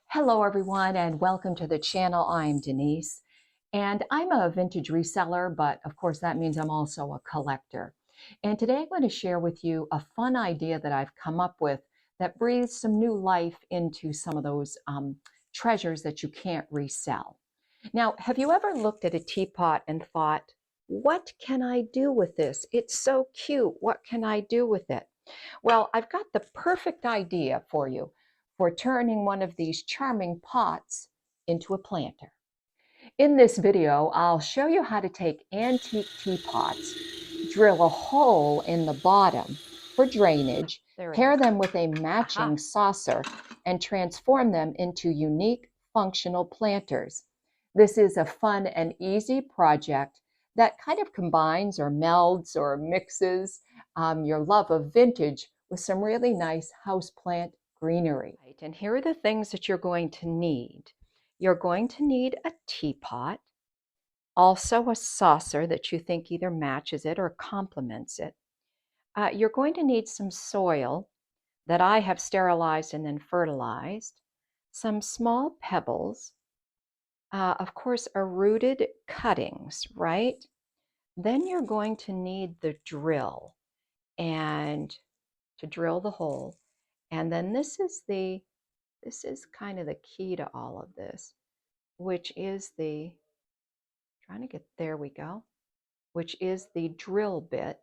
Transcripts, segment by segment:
Hello everyone and welcome to the channel. I'm Denise and I'm a vintage reseller, but of course that means I'm also a collector. And today I'm going to share with you a fun idea that I've come up with that breathes some new life into some of those treasures that you can't resell. Now, have you ever looked at a teapot and thought, what can I do with this? It's so cute. What can I do with it? Well, I've got the perfect idea for you for turning one of these charming pots into a planter. In this video, I'll show you how to take antique teapots, drill a hole in the bottom for drainage, pair them with a matching saucer, and transform them into unique functional planters. This is a fun and easy project that kind of combines or melds or mixes your love of vintage with some really nice houseplant greenery. And here are the things that you're going to need. You're going to need a teapot, also a saucer that you think either matches it or complements it. You're going to need some soil that I have sterilized and then fertilized, some small pebbles, of course, rooted cuttings, right? Then you're going to need the drill and to drill the hole. And then this is kind of the key to all of this, which is there we go, which is the drill bit.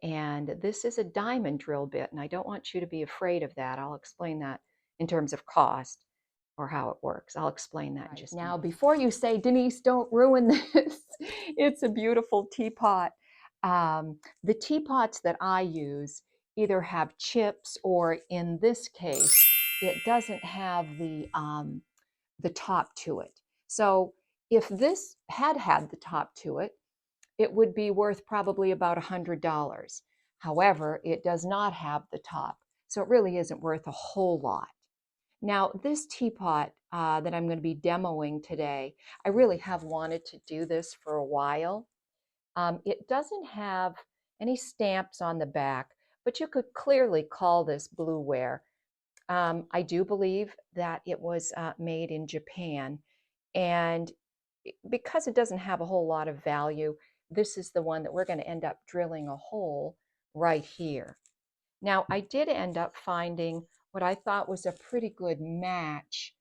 And this is a diamond drill bit, and I don't want you to be afraid of that. I'll explain that in terms of cost or how it works. I'll explain that in just now. Before you say, Denise, don't ruin this, it's a beautiful teapot. The teapots that I use either have chips, or in this case, it doesn't have the top to it. So if this had the top to it, it would be worth probably about $100. However, it does not have the top, so it really isn't worth a whole lot. Now, this teapot that I'm going to be demoing today, I really have wanted to do this for a while. It doesn't have any stamps on the back, but you could clearly call this blueware. I do believe that it was made in Japan, and because it doesn't have a whole lot of value, this is the one that we're going to end up drilling a hole right here. Now, I did end up finding what I thought was a pretty good match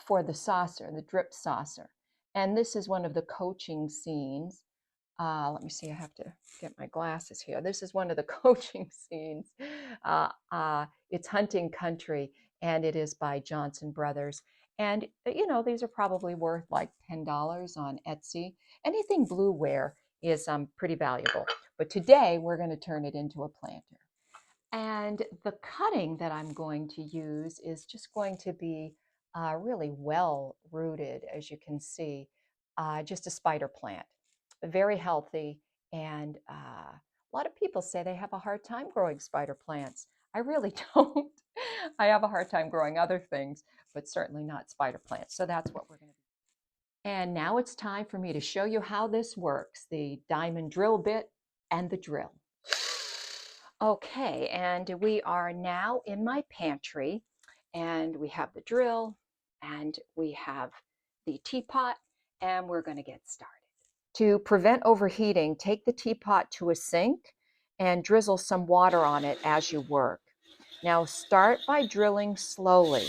for the saucer, the drip saucer. And this is one of the coaching scenes. Let me see, I have to get my glasses here. This is one of the coaching scenes. It's Hunting Country, and it is by Johnson Brothers. And, you know, these are probably worth like $10 on Etsy. Anything blueware is pretty valuable. But today we're going to turn it into a planter. And the cutting that I'm going to use is just going to be really well rooted, as you can see, just a spider plant. Very healthy, and a lot of people say they have a hard time growing spider plants. I really don't. I have a hard time growing other things, but certainly not spider plants. So that's what we're going to do. And now it's time for me to show you how this works, the diamond drill bit and the drill. Okay, and we are now in my pantry, and we have the drill and we have the teapot, and we're going to get started. To prevent overheating, take the teapot to a sink and drizzle some water on it as you work. Now start by drilling slowly.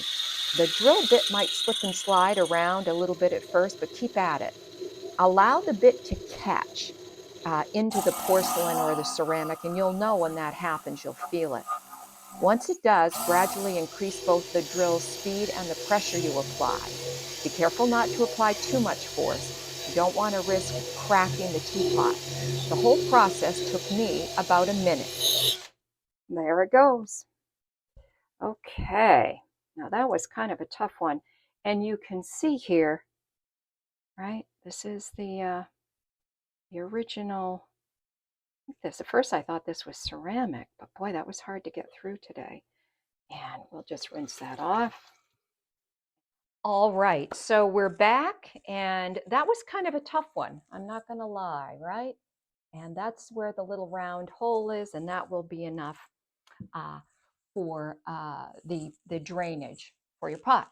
The drill bit might slip and slide around a little bit at first, but keep at it. Allow the bit to catch into the porcelain or the ceramic, and you'll know when that happens. You'll feel it. Once it does, gradually increase both the drill speed and the pressure you apply. Be careful not to apply too much force. You don't want to risk cracking the teapot. The whole process took me about a minute. There it goes. Okay, now that was kind of a tough one. And you can see here, right, this is the original. At first I thought this was ceramic, but boy, that was hard to get through today. And we'll just rinse that off. All right, so we're back, and that was kind of a tough one. I'm not going to lie, right? And that's where the little round hole is, and that will be enough. for the drainage for your pot.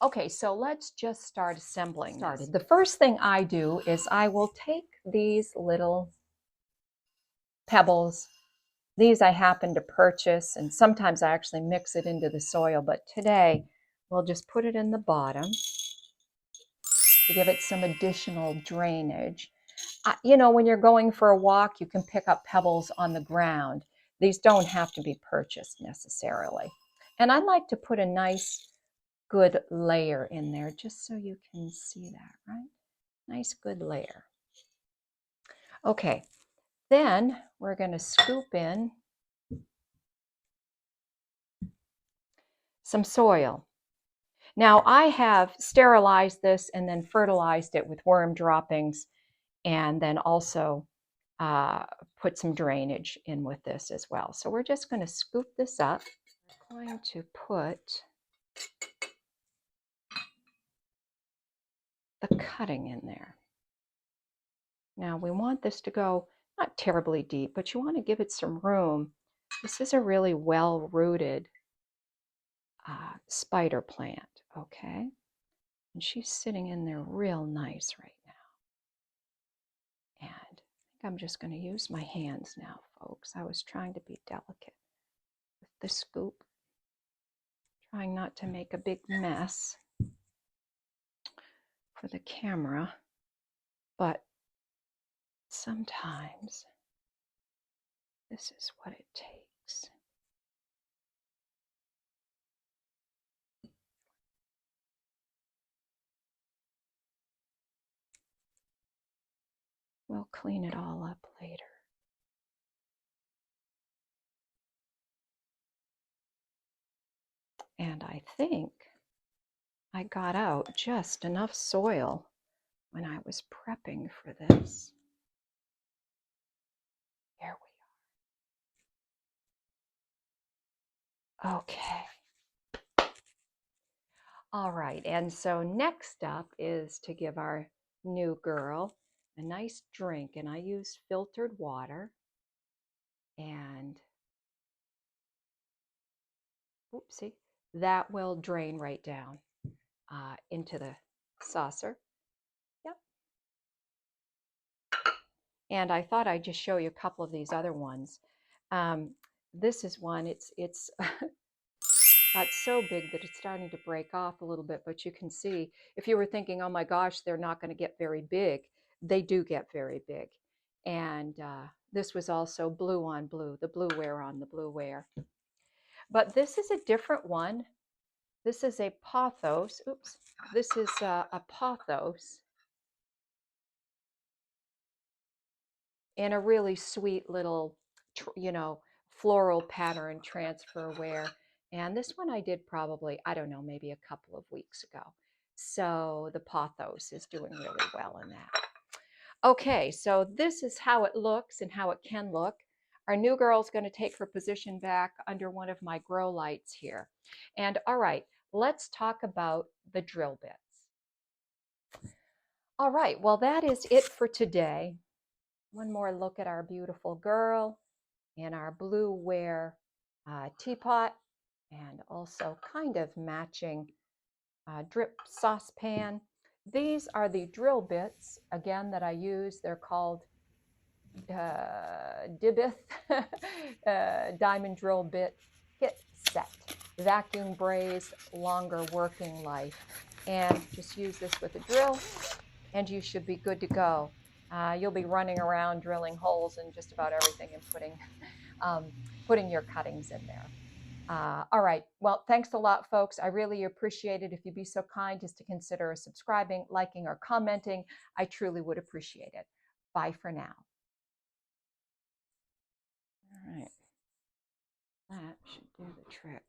Okay, so let's just start assembling this. The first thing I do is I will take these little pebbles. These I happen to purchase, and sometimes I actually mix it into the soil, but today we'll just put it in the bottom to give it some additional drainage. You know, when you're going for a walk, you can pick up pebbles on the ground. These don't have to be purchased necessarily. And I like to put a nice, good layer in there just so you can see that, right? Nice, good layer. Okay, then we're going to scoop in some soil. Now, I have sterilized this and then fertilized it with worm droppings, and then also put some drainage in with this as well. So we're just going to scoop this up. We're going to put the cutting in there. Now we want this to go not terribly deep, but you want to give it some room. This is a really well-rooted spider plant, okay? And she's sitting in there real nice right now. And I think I'm just going to use my hands now, folks. I was trying to be delicate with the scoop, trying not to make a big mess for the camera, but sometimes this is what it takes. We'll clean it all up later. And I think I got out just enough soil when I was prepping for this. There we are. Okay. All right, and so next up is to give our new girl a nice drink, and I use filtered water, and oopsie, that will drain right down into the saucer. Yep. And I thought I'd just show you a couple of these other ones. This is one, it's got so big that it's starting to break off a little bit, but you can see, if you were thinking, oh my gosh, they're not going to get very big, they do get very big. And this was also blue on blue, the blueware on the blueware. But this is a different one. This is a pothos. Oops. This is a pothos in a really sweet little, you know, floral pattern transferware. And this one I did probably, I don't know, maybe a couple of weeks ago. So the pothos is doing really well in that. Okay, so this is how it looks and how it can look. Our new girl's going to take her position back under one of my grow lights here. And all right, let's talk about the drill bits. All right, well, that is it for today. One more look at our beautiful girl and our blueware teapot, and also kind of matching drip saucepan. These are the drill bits, again, that I use. They're called Dibith diamond drill bit kit set. Vacuum braze, longer working life. And just use this with a drill, and you should be good to go. You'll be running around drilling holes in just about everything and putting your cuttings in there. All right. Well, thanks a lot, folks. I really appreciate it. If you'd be so kind as to consider subscribing, liking, or commenting, I truly would appreciate it. Bye for now. All right. That should do the trick.